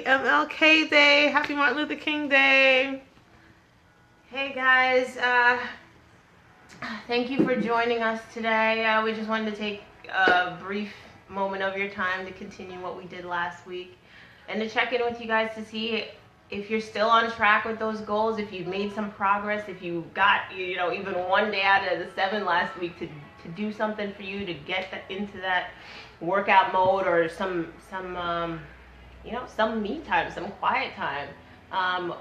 MLK Day. Happy Martin Luther King Day. Hey guys, thank you for joining us today. We just wanted to take a brief moment of your time to continue what we did last week and to check in with you guys to see if you're still on track with those goals, if you've made some progress, if you got, even one day out of the 7 last week to do something for you to get into that workout mode, or some me time, some quiet time.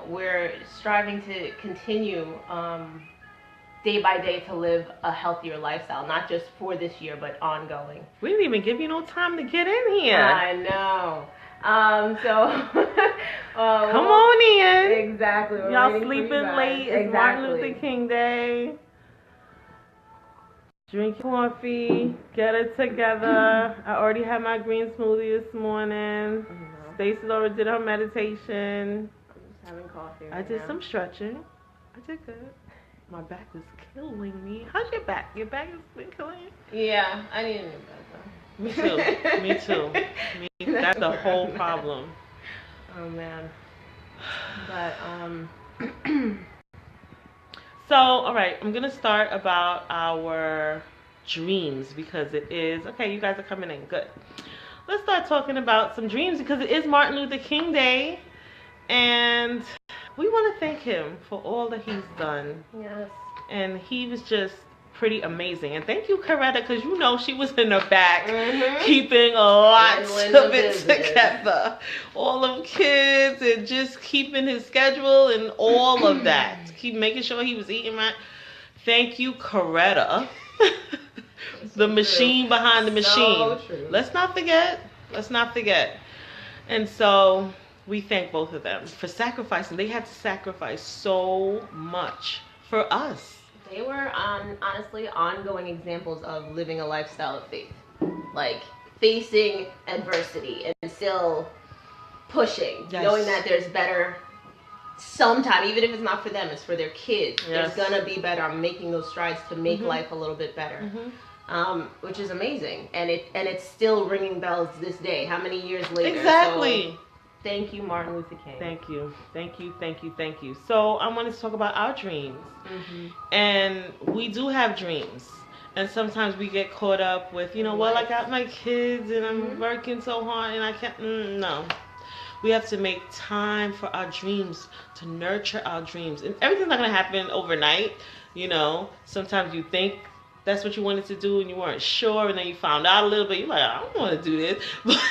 We're striving to continue day by day to live a healthier lifestyle, not just for this year, but ongoing. We didn't even give you no time to get in here. I know. Come on in. Exactly. Y'all sleeping late. It's Martin Luther King Day. Drink coffee. Get it together. I already had my green smoothie this morning. Stacey already did her meditation. I'm just having coffee. I did some stretching. I did good. My back was killing me. How's your back? Your back has been killing you? Yeah, I need a new back though. Me too. Me too. That's the whole problem. Oh man. But So, all right, I'm gonna start about our dreams, because it is okay. You guys are coming in good. Let's start talking about some dreams, because it is Martin Luther King Day, and we want to thank him for all that he's done. Yes. And he was just pretty amazing. And thank you, Coretta, because she was in the back keeping lots of it together. All of kids and just keeping his schedule and all of that. Keep making sure he was eating right. Thank you, Coretta. The machine behind the machine. So true. Let's not forget. And so we thank both of them for sacrificing. They had to sacrifice so much for us. They were honestly ongoing examples of living a lifestyle of faith. Like facing adversity and still pushing, yes, knowing that there's better sometime, even if it's not for them, it's for their kids. Yes. There's gonna be better. I'm making those strides to make life a little bit better. Which is amazing. And it's still ringing bells this day. How many years later? Exactly. So, thank you, Martin Luther King. Thank you. So I wanted to talk about our dreams. And we do have dreams. And sometimes we get caught up with, well, I got my kids and I'm working so hard and I can't. No. We have to make time for our dreams, to nurture our dreams. And everything's not going to happen overnight. Sometimes you think that's what you wanted to do and you weren't sure, and then you found out a little bit. You're like, I don't want to do this. But,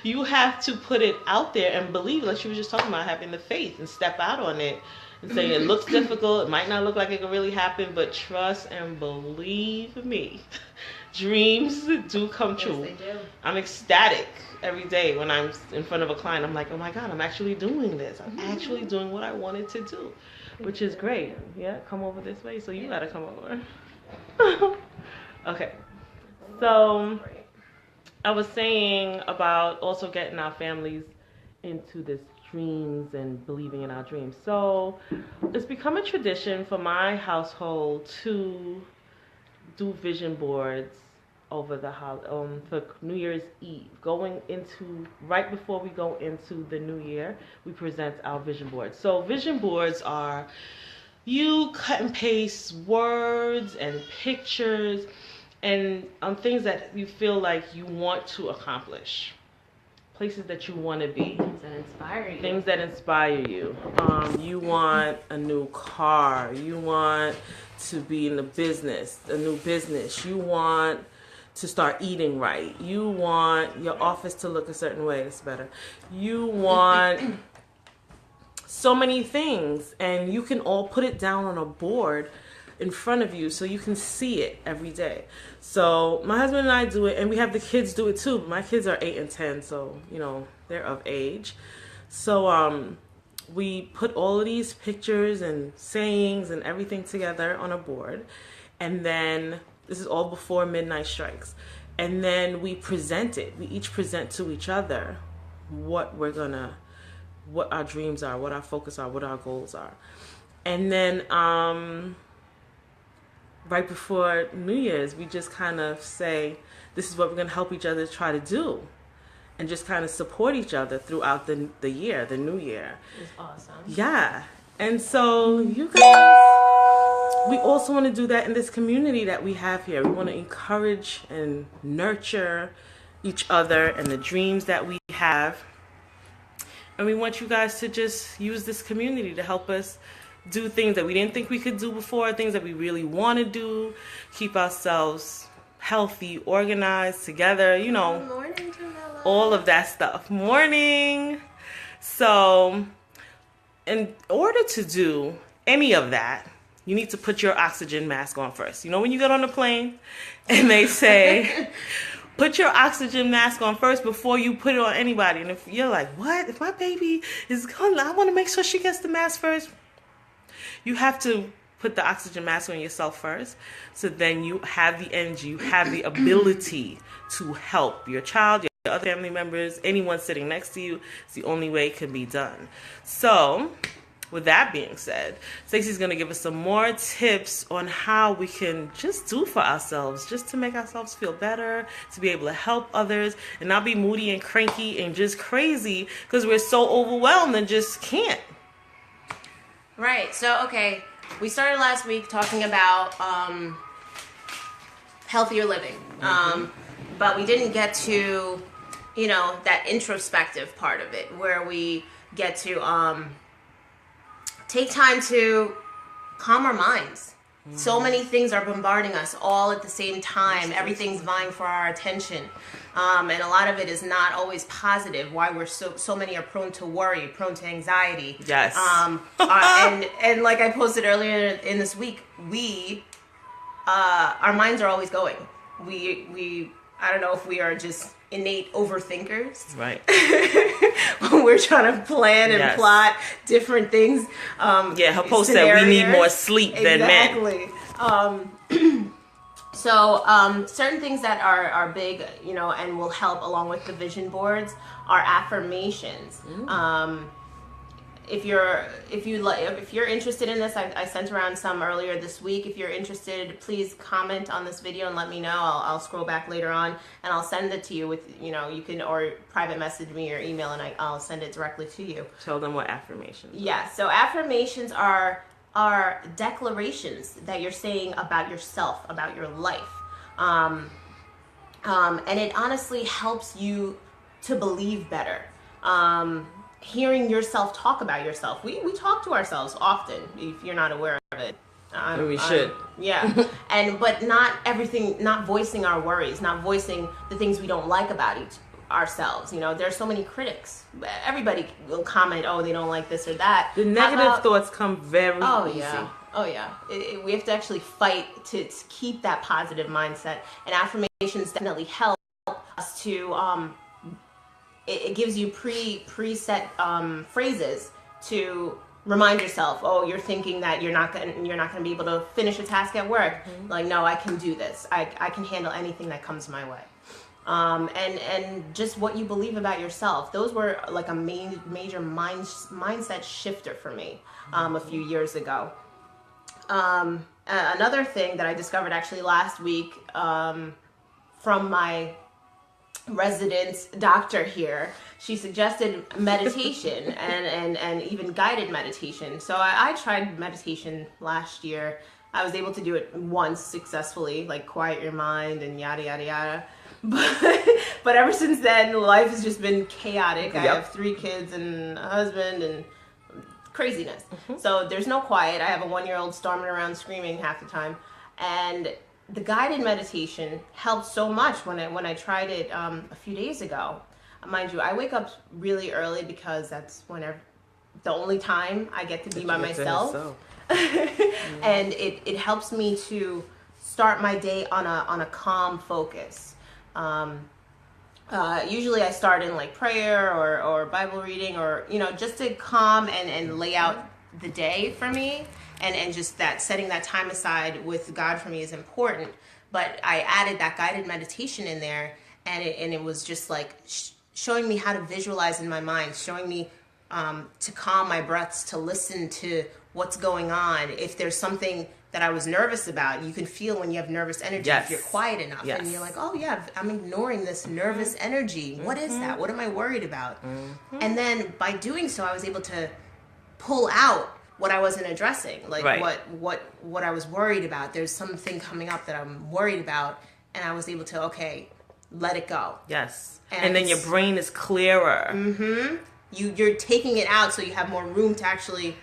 you have to put it out there and believe, like she was just talking about, having the faith and step out on it and say it looks difficult. It might not look like it can really happen, but trust and believe me. Dreams do come true. Yes, they do. I'm ecstatic every day when I'm in front of a client. I'm like, oh my God, I'm actually doing this. I'm actually doing what I wanted to do, which is great. Yeah, come over this way. So you got to come over. Okay, so I was saying about also getting our families into this dreams and believing in our dreams. So it's become a tradition for my household to do vision boards over the for New Year's Eve. Right before we go into the new year, we present our vision boards. So vision boards are, you cut and paste words and pictures and things that you feel like you want to accomplish, places that you want to be, things that inspire you. You want a new car, you want to be in a new business, you want to start eating right, you want your office to look a certain way. It's better. You want so many things, and you can all put it down on a board in front of you so you can see it every day. So my husband and I do it, and we have the kids do it too. My kids are 8 and 10, so they're of age. So we put all of these pictures and sayings and everything together on a board, and then this is all before midnight strikes, and then we present it. We each present to each other what our dreams are, what our focus are, what our goals are. And then right before New Year's, we just kind of say, this is what we're going to help each other try to do. and just kind of support each other throughout the year, the new year. It's awesome. Yeah. And so you guys, we also want to do that in this community that we have here. We want to encourage and nurture each other and the dreams that we have. And we want you guys to just use this community to help us do things that we didn't think we could do before, things that we really want to do, keep ourselves healthy, organized, together, you know, Morning, Jamila. all of that stuff. Morning. So in order to do any of that, you need to put your oxygen mask on first. You know, when you get on the plane and they say, put your oxygen mask on first before you put it on anybody. And if you're like, what? If my baby is gone, I want to make sure she gets the mask first. You have to put the oxygen mask on yourself first. So then you have the energy, you have the ability to help your child, your other family members, anyone sitting next to you. It's the only way it can be done. So with that being said, Stacey's going to give us some more tips on how we can just do for ourselves, just to make ourselves feel better, to be able to help others, and not be moody and cranky and just crazy because we're so overwhelmed and just can't. Right. So, okay, we started last week talking about healthier living, but we didn't get to, you know, that introspective part of it where we get to take time to calm our minds. So many things are bombarding us all at the same time. Everything's vying for our attention. And a lot of it is not always positive. Why we're so many are prone to worry, prone to anxiety. Yes. And like I posted earlier in this week, our minds are always going. We I don't know if we are just innate overthinkers. Right. We're trying to plan and plot different things. Her post said we need more sleep than men. Exactly. So certain things that are big, you know, and will help along with the vision boards are affirmations. If you're interested in this, I sent around some earlier this week. If you're interested, please comment on this video and let me know. I'll scroll back later on and I'll send it to you with, you know, you can, or private message me or email and I'll send it directly to you. Tell them what affirmations are. Yeah, so affirmations are declarations that you're saying about yourself, about your life. And it honestly helps you to believe better. Hearing yourself talk about yourself. We talk to ourselves often, if you're not aware of it. We should. Yeah. But not everything, not voicing our worries, not voicing the things we don't like about ourselves. You know, there's so many critics. Everybody will comment, oh, they don't like this or that. The negative thoughts come very easy. Yeah. Oh, yeah. We have to actually fight to keep that positive mindset. And affirmations definitely help us to... It gives you preset phrases to remind yourself. Oh, you're thinking that you're not gonna be able to finish a task at work. Like, no, I can do this. I can handle anything that comes my way. And just what you believe about yourself. Those were like a major mindset shifter for me a few years ago. Another thing that I discovered actually last week from my resident doctor here, she suggested meditation and even guided meditation. So I tried meditation last year. I was able to do it once successfully, like quiet your mind and yada yada yada. But ever since then, life has just been chaotic. I have 3 kids and a husband and craziness. So there's no quiet. I have a 1-year-old storming around screaming half the time. And the guided meditation helped so much when I tried it a few days ago. Mind you, I wake up really early because that's the only time I get to be by myself. And it helps me to start my day on a calm focus. Usually I start in like prayer or Bible reading, or, you know, just to calm and lay out the day for me. And just that setting that time aside with God for me is important. But I added that guided meditation in there, and it was just like showing me how to visualize in my mind, showing me to calm my breaths, to listen to what's going on. If there's something that I was nervous about. You can feel when you have nervous energy if you're quiet enough. And you're like, oh yeah, I'm ignoring this nervous energy. What is that? What am I worried about? And then by doing so, I was able to pull out what I wasn't addressing, like what I was worried about. There's something coming up that I'm worried about, and I was able to, okay, let it go. Yes. And then your brain is clearer. You're taking it out so you have more room to actually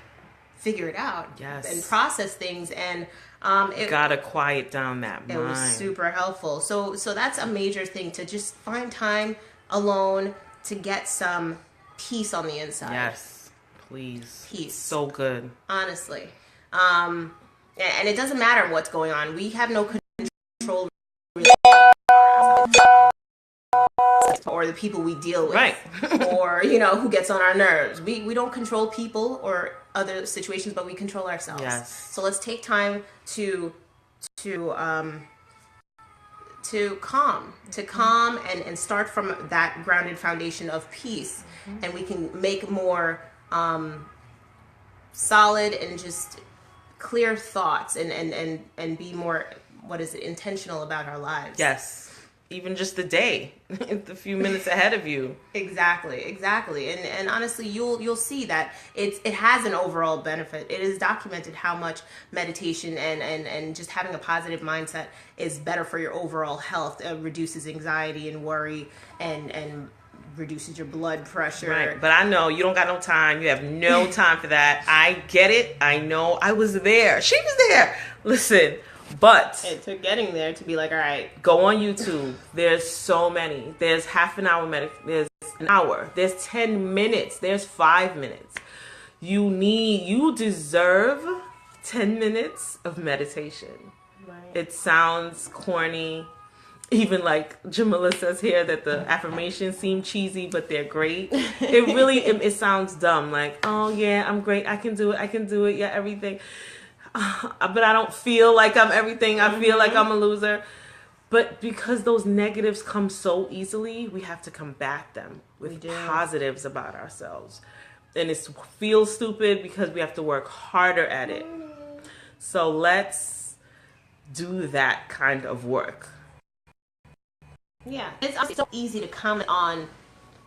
figure it out and process things. And gotta quiet down that mind. It was super helpful. So that's a major thing, to just find time alone to get some peace on the inside. Yes, please. Peace. So good. Honestly. And it doesn't matter what's going on. We have no control or the people we deal with, right? Or who gets on our nerves. We don't control people or other situations, but we control ourselves. Yes. So let's take time to calm and start from that grounded foundation of peace, and we can make more solid and just clear thoughts and be more, intentional about our lives. Yes. Even just the day, the few minutes ahead of you. Exactly. And honestly, you'll see that it has an overall benefit. It is documented how much meditation and just having a positive mindset is better for your overall health. It reduces anxiety and worry and reduces your blood pressure. Right. But I know you don't got no time. You have no time for that. I get it. I know. I was there. She was there. Listen. But it took getting there to be like, all right, go on YouTube. There's so many. There's half an hour there's an hour. There's 10 minutes. There's 5 minutes. You deserve 10 minutes of meditation. Right. It sounds corny. Even like Jamila says here that the affirmations seem cheesy, but they're great. It really, it sounds dumb. Like, oh yeah, I'm great. I can do it. Yeah, everything. But I don't feel like I'm everything. I feel like I'm a loser. But because those negatives come so easily, we have to combat them with positives about ourselves. And it feels stupid because we have to work harder at it. So let's do that kind of work. Yeah, it's so easy to comment on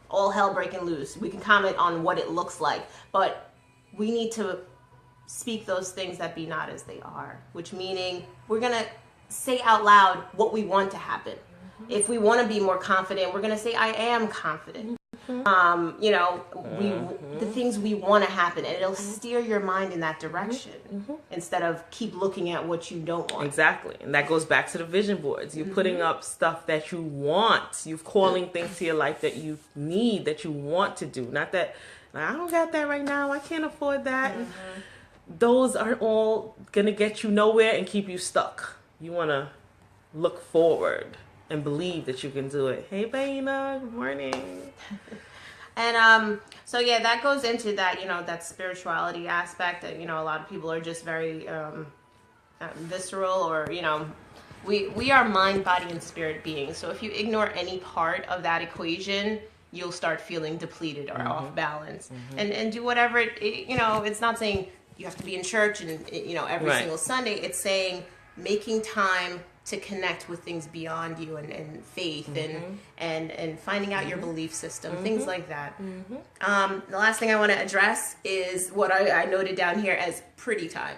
all hell breaking loose. We can comment on what it looks like, but we need to speak those things that be not as they are, which meaning we're going to say out loud what we want to happen. If we want to be more confident, we're going to say, I am confident. The things we want to happen, and it'll steer your mind in that direction instead of keep looking at what you don't want. Exactly. And that goes back to the vision boards. You're putting up stuff that you want. You're calling things to your life that you need, that you want to do. Not that, I don't got that right now. I can't afford that. Those are all going to get you nowhere and keep you stuck. You want to look forward and believe that you can do it. Hey, Baina, good morning. And so yeah, that goes into that, that spirituality aspect that, a lot of people are just very visceral, or, we are mind, body, and spirit beings. So if you ignore any part of that equation, you'll start feeling depleted or off balance. And do whatever it's not saying you have to be in church and every single Sunday. It's saying making time to connect with things beyond you and faith and finding out your belief system, things like that. The last thing I want to address is what I noted down here as pretty time.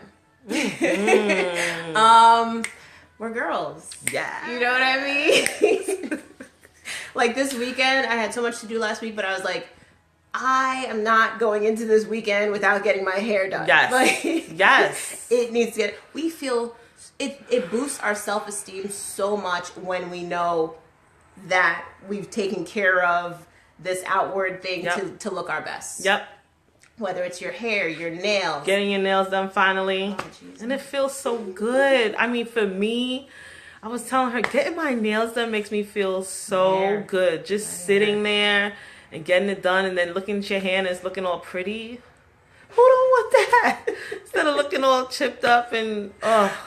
We're girls. Yeah. You know what I mean? Like this weekend, I had so much to do last week, but I was like, I am not going into this weekend without getting my hair done. Yes. Yes. It needs to get, we feel, it boosts our self-esteem so much when we know that we've taken care of this outward thing to look our best. Yep. Whether it's your hair, your nails. Getting your nails done finally. Oh, and it feels so good. I mean, for me, I was telling her, getting my nails done makes me feel so good. Just sitting there and getting it done, and then looking at your hand and it's looking all pretty. Who don't want that? Instead of looking all chipped up and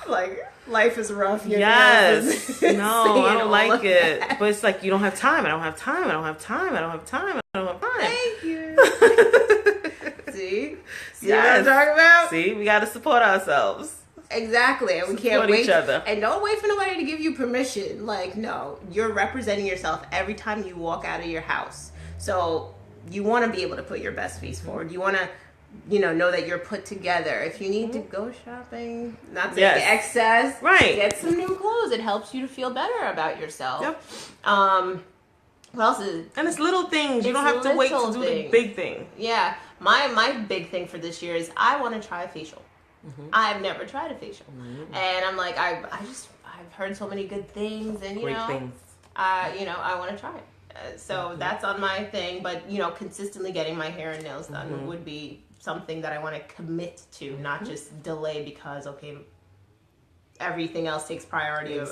like life is rough. Yes. No, I don't like it. But it's like you don't have time. I don't have time. I don't have time. I don't have time. I don't have time. Thank you. See what I'm talking about? See, we got to support ourselves. Exactly. And we can't Support wait. each other. And don't wait for nobody to give you permission. Like, no, you're representing yourself every time you walk out of your house. So you want to be able to put your best face forward. You want to, know that you're put together. If you need to go shopping, not to excess, right? Get some new clothes. It helps you to feel better about yourself. Yep. What else is? And it's little things. You don't have to wait to do the big thing. Yeah. My big thing for this year is I want to try a facial. I've never tried a facial, and I'm like, I've heard so many good things, and Great things. I want to try it. So that's on my thing, but consistently getting my hair and nails done would be something that I want to commit to, not just delay because everything else takes priority and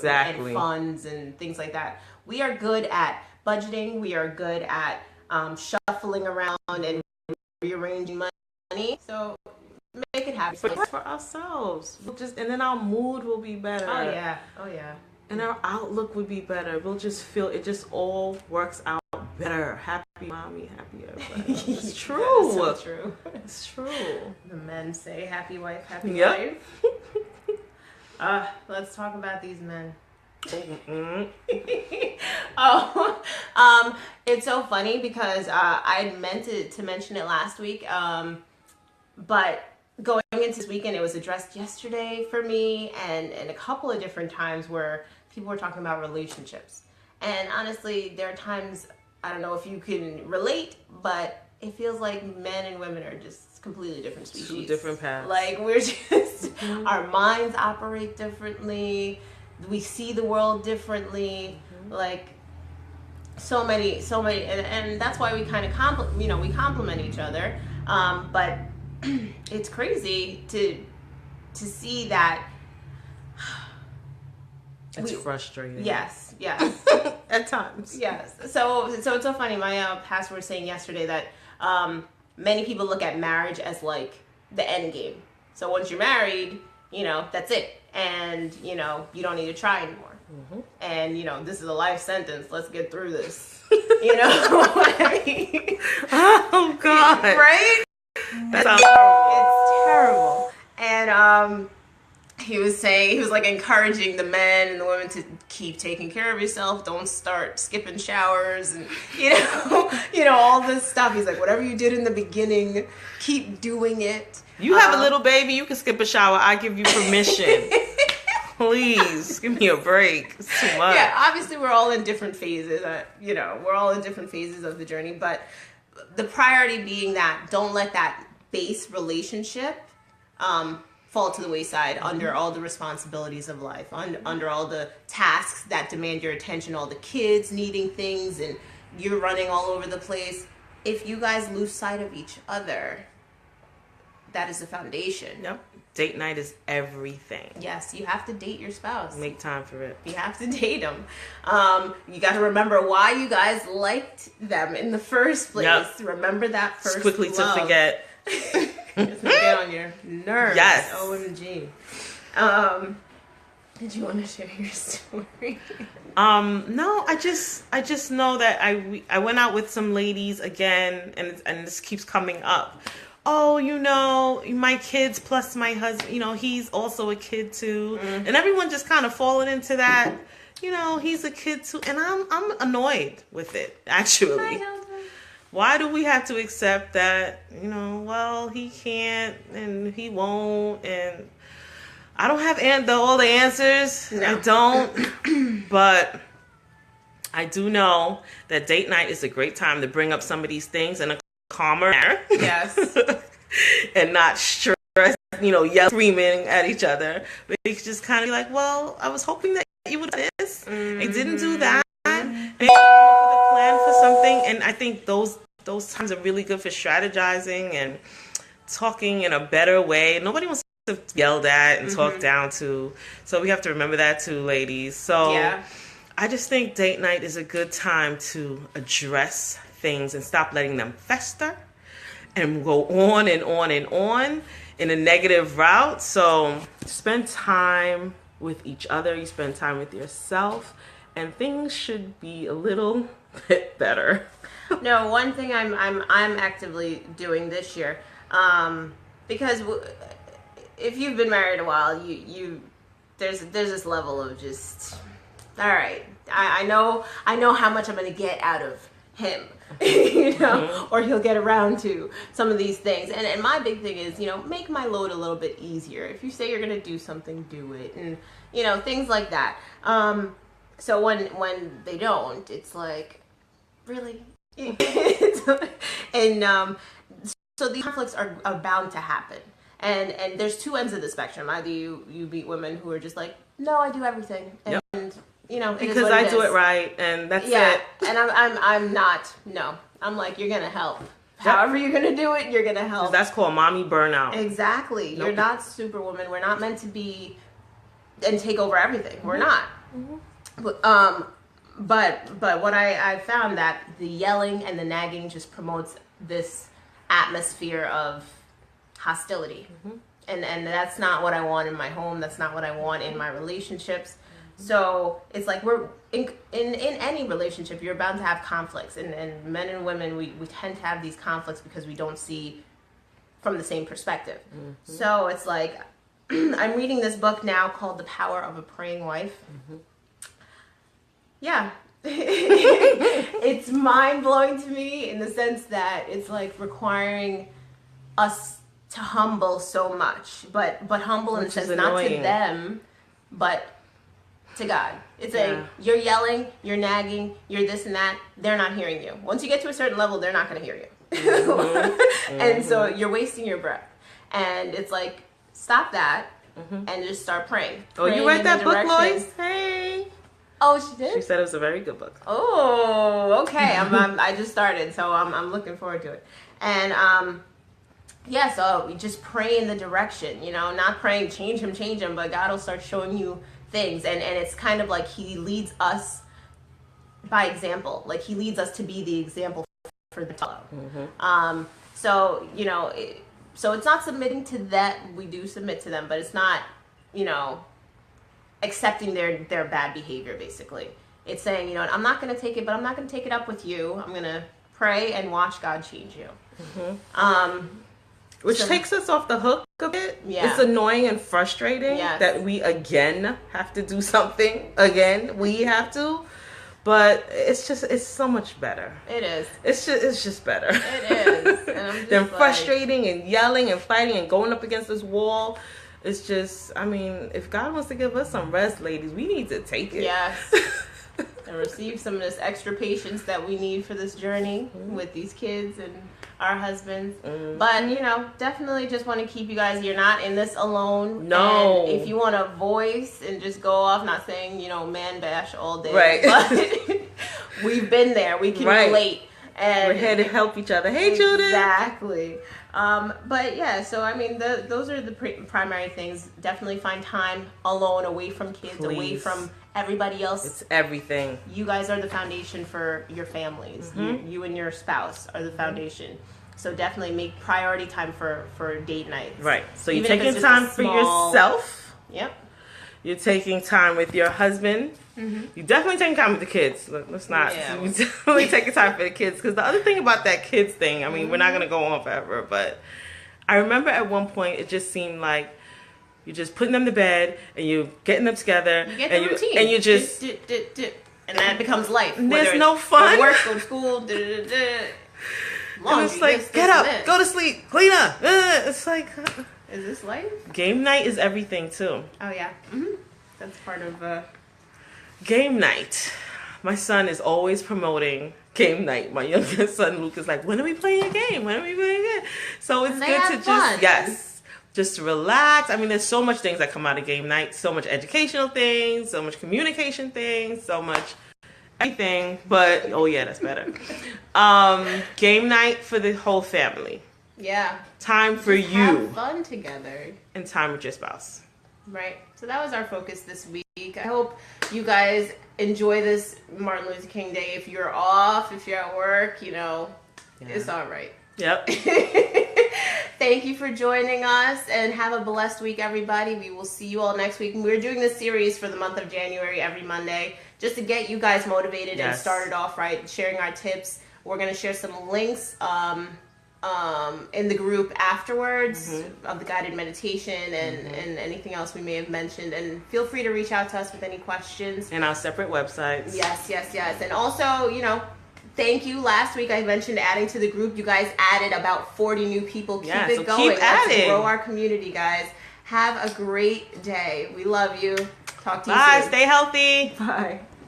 funds and things like that. We are good at budgeting. We are good at shuffling around and rearranging money. So make it happen for ourselves. And then our mood will be better. Oh yeah. And our outlook would be better. We'll just feel it just all works out better. Happy mommy, happy everybody. It's true. That is so true. It's true. The men say happy wife, happy life. Let's talk about these men. It's so funny because I meant to mention it last week, but going into this weekend, it was addressed yesterday for me and a couple of different times where people were talking about relationships. And honestly, there are times, I don't know if you can relate, but it feels like men and women are just completely different species. Two different paths. Like, we're just, our minds operate differently. We see the world differently. Like, so many, and that's why we kind of complement each other. But it's crazy to see that. It's frustrating. Yes. At times. Yes. So it's so funny. My pastor was saying yesterday that many people look at marriage as like the end game. So once you're married, that's it, and you don't need to try anymore. And this is a life sentence. Let's get through this. What I mean? Oh God! Right? That sounds horrible. It's terrible. And he was like encouraging the men and the women to keep taking care of yourself. Don't start skipping showers and all this stuff. He's like, whatever you did in the beginning, keep doing it. You have a little baby, you can skip a shower. I give you permission. Please give me a break. It's too much. Yeah, obviously we're all in different phases. We're all in different phases of the journey, but the priority being that don't let that base relationship fall to the wayside under all the responsibilities of life, under all the tasks that demand your attention, all the kids needing things, and you're running all over the place. If you guys lose sight of each other, that is the foundation. Yep. Date night is everything. Yes, you have to date your spouse. Make time for it. You have to date them. You got to remember why you guys liked them in the first place. Yep. Remember that first quickly love. To forget. It's gonna get on your nerves. Yes. OMG. Did you want to share your story? No, I just know that I went out with some ladies again, and this keeps coming up. Oh, my kids plus my husband, he's also a kid too. Mm-hmm. And everyone just kind of falling into that, he's a kid too. And I'm annoyed with it, actually. Why do we have to accept that, well, he can't and he won't, and I don't have all the answers. No. I don't. But I do know that date night is a great time to bring up some of these things in a calmer manner. Yes. And not stress, yell, screaming at each other. But you just kind of be like, well, I was hoping that you would do this. Mm-hmm. I didn't do that. Maybe a plan for something. And I think those times are really good for strategizing and talking in a better way. Nobody wants to be yelled at and talked down to. So we have to remember that too, ladies. So yeah. I just think date night is a good time to address things and stop letting them fester and go on and on and on in a negative route. So spend time with each other. You spend time with yourself, and things should be a little bit better. No, one thing I'm actively doing this year, because if you've been married a while, there's this level of just, all right, I know how much I'm going to get out of him, you know, or he'll get around to some of these things. And my big thing is, you know, make my load a little bit easier. If you say you're going to do something, do it. And, you know, things like that. So when they don't, it's like, really? And so these conflicts are bound to happen. And there's two ends of the spectrum. Either you meet women who are just like, no, I do everything. And, you know, because I do it right, and that's it. And I'm not. No, I'm like, you're gonna help. However you're gonna do it, you're gonna help. That's called mommy burnout. Exactly. Nope. You're not Superwoman. We're not meant to be and take over everything. We're not. But what I found that the yelling and the nagging just promotes this atmosphere of hostility, and that's not what I want in my home. That's not what I want in my relationships. So it's like we're in any relationship, you're bound to have conflicts, and men and women, we tend to have these conflicts because we don't see from the same perspective. So it's like, I'm reading this book now called The Power of a Praying Wife. Yeah. It's mind-blowing to me in the sense that it's like requiring us to humble so much, but humble in the sense not to them, but to God. It's you're yelling, you're nagging, you're this and that. They're not hearing you. Once you get to a certain level, they're not going to hear you. And so you're wasting your breath. And it's like, stop that and just start praying. Oh, you read that book, Lois? Hey. Oh, she did? She said it was a very good book. Oh, okay. I just started, so I'm looking forward to it. And so we just pray in the direction, you know, not praying change him, but God will start showing you things, and it's kind of like he leads us by example. Like he leads us to be the example for the fellow. So, you know, so it's not submitting to that. We do submit to them, but it's not, you know, accepting their bad behavior. Basically, it's saying, you know, I'm not going to take it, but I'm not going to take it up with you. I'm going to pray and watch God change you. Which takes us off the hook a bit. Yeah. It's annoying and frustrating that we again have to do something. We have to. But it's so much better. It is. It's just better. It is. And I'm just than frustrating and yelling and fighting and going up against this wall. It's just, I mean, if God wants to give us some rest, ladies, we need to take it. Yes. And receive some of this extra patience that we need for this journey with these kids and our husbands. But, you know, definitely just want to keep you guys, you're not in this alone. No. And if you want to voice and just go off, not saying, you know, man bash all day. Right. But we've been there. We can relate. And we're here to help each other. Hey, Judith. Exactly. But yeah, so I mean, those are the primary things. Definitely find time alone, away from kids, away from everybody else. It's everything. You guys are the foundation for your families. You and your spouse are the foundation. So definitely make priority time for date nights. Right. So you're Even taking time for yourself. Yep. You're taking time with your husband. You're definitely taking time with the kids. Let's not. Yeah. You're definitely taking time for the kids. Because the other thing about that kids thing, I mean, we're not going to go on forever, but I remember at one point it just seemed like you're just putting them to bed and you're getting them together. You get the routine. And you just... And that becomes life. There's no fun. Go to work, go to school. And it's like, get up, go to sleep, clean up. It's like... Is this life? Game night is everything, too. Oh, yeah. That's part of... Game night. My son is always promoting game night. My youngest son, Luke, is like, when are we playing a game? When are we playing a game? So it's good to just relax. I mean, there's so much things that come out of game night. So much educational things, so much communication things, so much everything. But, oh yeah, that's better. Game night for the whole family. Yeah. Time for you. Have fun together. And time with your spouse. Right. So that was our focus this week. I hope you guys enjoy this Martin Luther King Day. If you're off, if you're at work, you know, it's all right. Yep. Thank you for joining us, and have a blessed week, everybody. We will see you all next week. We're doing this series for the month of January every Monday just to get you guys motivated and started off right, sharing our tips. We're going to share some links in the group afterwards of the guided meditation and anything else we may have mentioned. And feel free to reach out to us with any questions. And our separate websites. Yes. And also, thank you. Last week I mentioned adding to the group. You guys added about 40 new people. Keep it going. Keep adding. Let's grow our community, guys. Have a great day. We love you. Talk to you soon. Bye. Stay healthy. Bye.